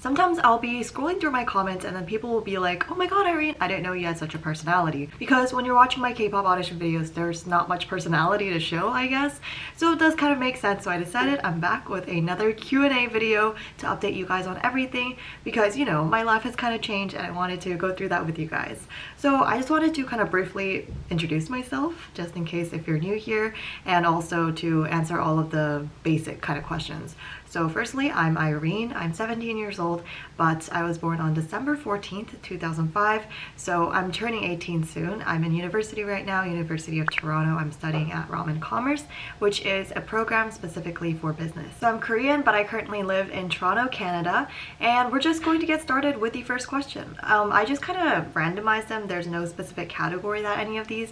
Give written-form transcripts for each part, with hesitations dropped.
Sometimes I'll be scrolling through my comments and then people will be like, oh my god, Irene, I didn't know you had such a personality. Because when you're watching my K-pop audition videos, there's not much personality to show, I guess. So it does kind of make sense. So I decided I'm back with another Q&A video to update you guys on everything because, you know, my life has kind of changed and I wanted to go through that with you guys. So I just wanted to kind of briefly introduce myself, just in case if you're new here, and also to answer all of the basic kind of questions. So firstly, I'm Irene. I'm 17 years old, but I was born on December 14th, 2005. So I'm turning 18 soon. I'm in university right now, University of Toronto. I'm studying at Ramen Commerce, which is a program specifically for business. So I'm Korean, but I currently live in Toronto, Canada, and we're just going to get started with the first question. I just kind of randomized them. There's no specific category that any of these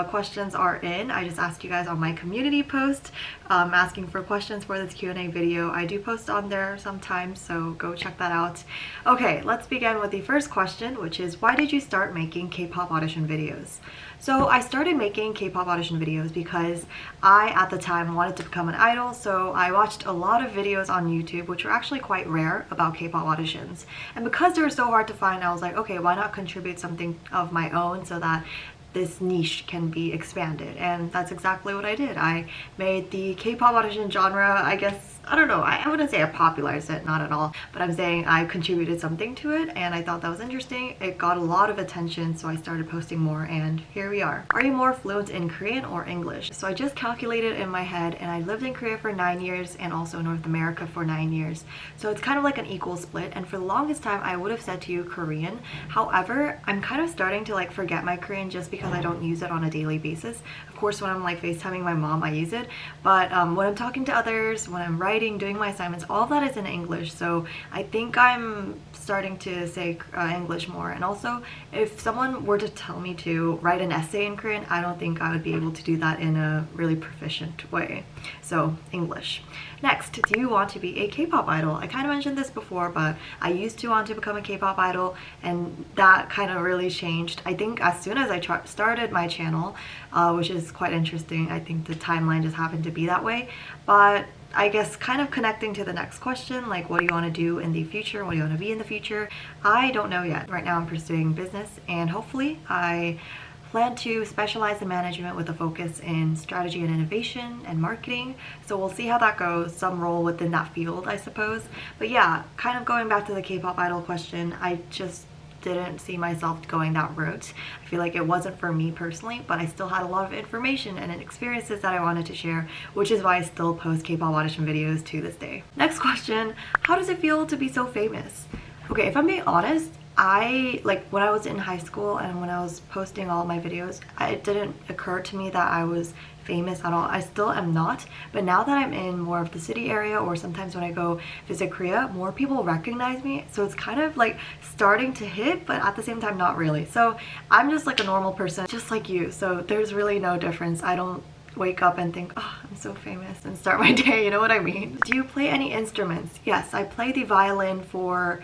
questions are in. I just asked you guys on my community post asking for questions for this Q&A video. I do post on there sometimes, so go check that out. Okay, let's begin with the first question, which is why did you start making K-pop audition videos? So I started making K-pop audition videos because I, at the time, wanted to become an idol, so I watched a lot of videos on YouTube, which were actually quite rare, about K-pop auditions. And because they were so hard to find, I was like, okay, why not contribute something of my own so that this niche can be expanded? And that's exactly what I did. I made the K-pop audition genre, I guess, I don't know, I wouldn't say I popularized it, not at all, but I'm saying I contributed something to it and I thought that was interesting. It got a lot of attention, so I started posting more and here we are. Are you more fluent in Korean or English? So I just calculated in my head and I lived in Korea for 9 years and also North America for 9 years. So it's kind of like an equal split, and for the longest time I would have said to you Korean. However, I'm kind of starting to like forget my Korean just because I don't use it on a daily basis. Of course, when I'm like FaceTiming my mom, I use it, but when I'm talking to others, when I'm writing, doing my assignments, all of that is in English. So I think I'm starting to say English more. And also, if someone were to tell me to write an essay in Korean, I don't think I would be able to do that in a really proficient way. So English. Next, do you want to be a K-pop idol? I kind of mentioned this before, but I used to want to become a K-pop idol, and that kind of really changed. I think as soon as I started my channel, which is quite interesting, I think the timeline just happened to be that way. But I guess kind of connecting to the next question, like what do you want to do in the future? What do you want to be in the future? I don't know yet. Right now I'm pursuing business, and hopefully I plan to specialize in management with a focus in strategy and innovation and marketing. So we'll see how that goes, some role within that field, I suppose. But yeah, kind of going back to the K-pop idol question, I just didn't see myself going that route. I feel like it wasn't for me personally, but I still had a lot of information and experiences that I wanted to share, which is why I still post K-pop audition videos to this day. Next question, how does it feel to be so famous? Okay, if I'm being honest, when I was in high school and when I was posting all my videos, it didn't occur to me that I was famous at all. I still am not, but now that I'm in more of the city area, or sometimes when I go visit Korea, more people recognize me, so it's kind of like starting to hit, but at the same time not really. So I'm just like a normal person, just like you, so there's really no difference. I don't wake up and think, oh, I'm so famous, and start my day, you know what I mean? Do you play any instruments? Yes, I play the violin for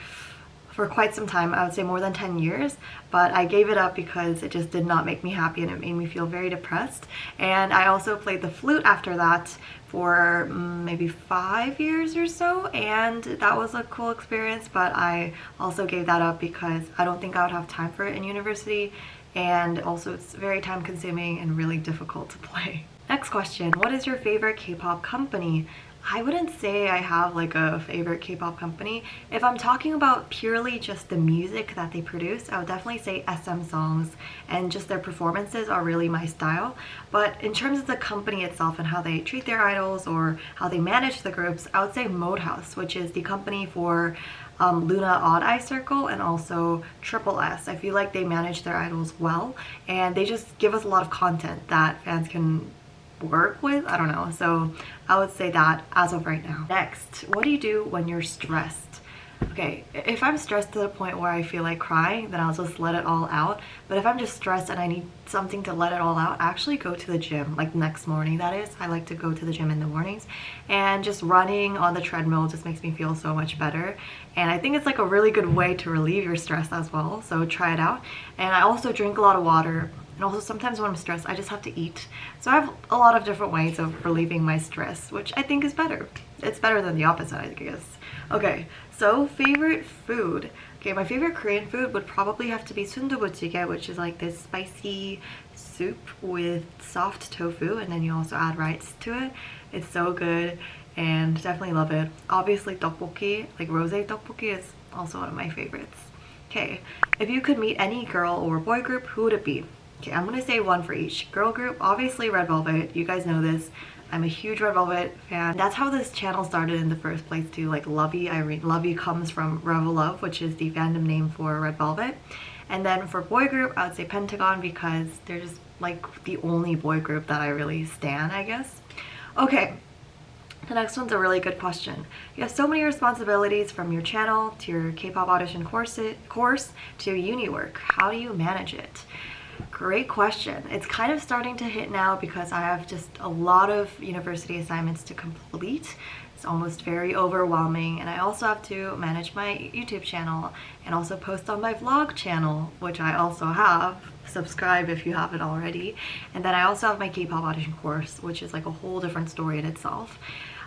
quite some time. I would say more than 10 years, but I gave it up because it just did not make me happy and it made me feel very depressed. And I also played the flute after that for maybe 5 years or so, and that was a cool experience, but I also gave that up because I don't think I would have time for it in university, and also it's very time consuming and really difficult to play. Next question, what is your favorite K-pop company? I wouldn't say I have like a favorite K-pop company. If I'm talking about purely just the music that they produce, I would definitely say SM songs, and just their performances are really my style. But in terms of the company itself and how they treat their idols or how they manage the groups, I would say Mode House, which is the company for Luna Odd Eye Circle and also Triple S. I feel like they manage their idols well, and they just give us a lot of content that fans can work with. I don't know, so I would say that as of right now. Next, what do you do when you're stressed? Okay, if I'm stressed to the point where I feel like crying, then I'll just let it all out. But if I'm just stressed and I need something to let it all out, I actually go to the gym, like next morning that is. I like to go to the gym in the mornings, and just running on the treadmill just makes me feel so much better. And I think it's like a really good way to relieve your stress as well, so try it out. And I also drink a lot of water. And also sometimes when I'm stressed, I just have to eat. So I have a lot of different ways of relieving my stress, which I think is better. It's better than the opposite, I guess. Okay, So favorite food. Okay, my favorite Korean food would probably have to be sundubujigae, which is like this spicy soup with soft tofu, and then you also add rice to it. It's so good and definitely love it. Obviously tteokbokki, like rose tteokbokki, is also one of my favorites. Okay, if you could meet any girl or boy group, who would it be? Okay, I'm gonna say one for each. Girl group, obviously Red Velvet. You guys know this. I'm a huge Red Velvet fan. That's how this channel started in the first place too, like Luvie, Irene. Luvie comes from Revel Love, which is the fandom name for Red Velvet. And then for boy group, I would say Pentagon, because they're just like the only boy group that I really stan, I guess. Okay, the next one's a really good question. You have so many responsibilities, from your channel to your K-pop audition course to uni work. How do you manage it? Great question. It's kind of starting to hit now because I have just a lot of university assignments to complete. It's almost very overwhelming, and I also have to manage my YouTube channel and also post on my vlog channel, which I also have. Subscribe if you haven't already. And then I also have my K-pop audition course, which is like a whole different story in itself.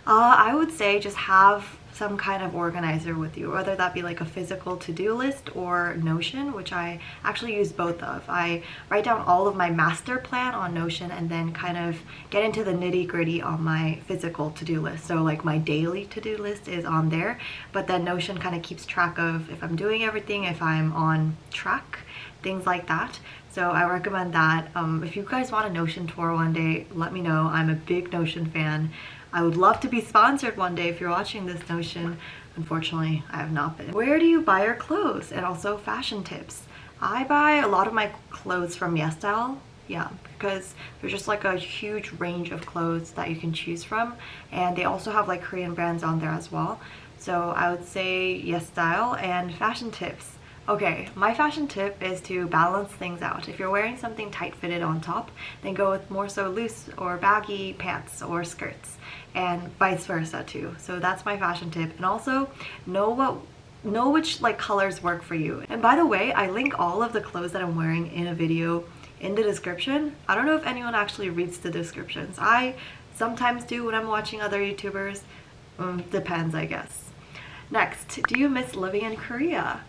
I would say just have some kind of organizer with you, whether that be like a physical to-do list or Notion, which I actually use both of. I write down all of my master plan on Notion and then kind of get into the nitty-gritty on my physical to-do list. So like my daily to-do list is on there, but then Notion kind of keeps track of if I'm doing everything, if I'm on track, things like that. So I recommend that. If you guys want a Notion tour one day, let me know. I'm a big Notion fan. I would love to be sponsored one day if you're watching this, Notion. Unfortunately, I have not been. Where do you buy your clothes? And also fashion tips. I buy a lot of my clothes from YesStyle. Yeah, because there's just like a huge range of clothes that you can choose from. And they also have like Korean brands on there as well. So I would say YesStyle. And fashion tips. Okay, my fashion tip is to balance things out. If you're wearing something tight-fitted on top, then go with more so loose or baggy pants or skirts, and vice versa too. So that's my fashion tip. And also know which like colors work for you. And by the way, I link all of the clothes that I'm wearing in a video in the description. I don't know if anyone actually reads the descriptions. I sometimes do when I'm watching other YouTubers. Depends, I guess. Next, do you miss living in Korea?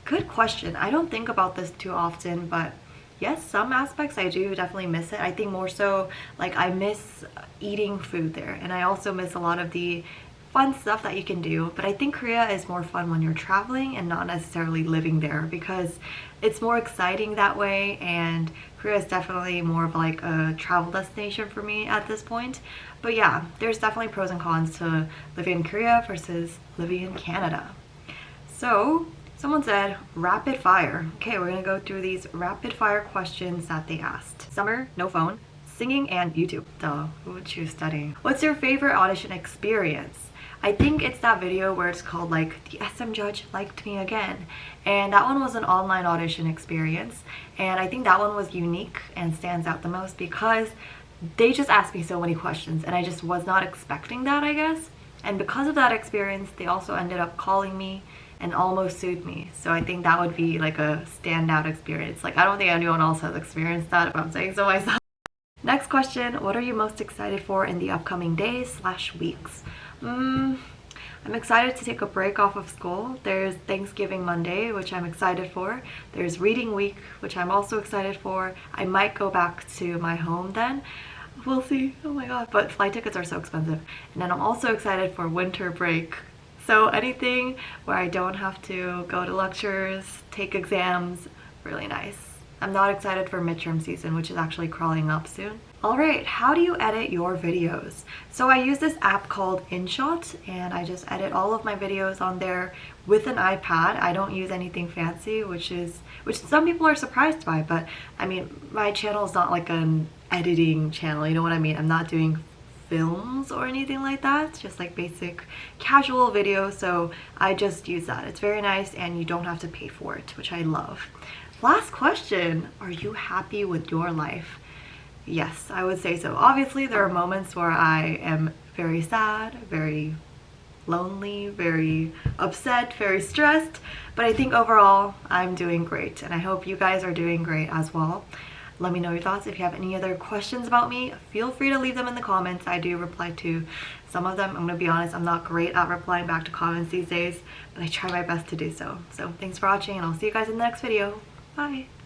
Good question. I don't think about this too often, but yes, some aspects I do definitely miss it. I think more so like I miss eating food there, and I also miss a lot of the fun stuff that you can do. But I think Korea is more fun when you're traveling and not necessarily living there, because it's more exciting that way, and Korea is definitely more of like a travel destination for me at this point. But yeah, there's definitely pros and cons to living in Korea versus living in Canada. So someone said rapid fire. Okay, we're gonna go through these rapid fire questions that they asked. Summer, no phone, singing, and YouTube. Duh, who would choose studying? What's your favorite audition experience? I think it's that video where it's called like the SM judge liked me again, and that one was an online audition experience, and I think that one was unique and stands out the most because they just asked me so many questions and I just was not expecting that, I guess. And because of that experience, they also ended up calling me and almost sued me. So I think that would be like a standout experience. Like I don't think anyone else has experienced that, if I'm saying so myself. Next question, what are you most excited for in the upcoming days/weeks? I'm excited to take a break off of school. There's Thanksgiving Monday, which I'm excited for. There's reading week, which I'm also excited for. I might go back to my home then. We'll see. Oh my god. But flight tickets are so expensive. And then I'm also excited for winter break. So anything where I don't have to go to lectures, take exams, really nice. I'm not excited for midterm season, which is actually crawling up soon. Alright, how do you edit your videos? So I use this app called InShot, and I just edit all of my videos on there with an iPad. I don't use anything fancy, which some people are surprised by, but I mean, my channel is not like an editing channel, you know what I mean? I'm not doing films or anything like that. It's just like basic casual video, so I just use that. It's very nice and you don't have to pay for it, which I love. Last question, are you happy with your life? Yes, I would say so. Obviously, there are moments where I am very sad, very lonely, very upset, very stressed, but I think overall I'm doing great, and I hope you guys are doing great as well. Let me know your thoughts. If you have any other questions about me, feel free to leave them in the comments. I do reply to some of them. I'm gonna be honest, I'm not great at replying back to comments these days, but I try my best to do so. So thanks for watching, and I'll see you guys in the next video. Bye!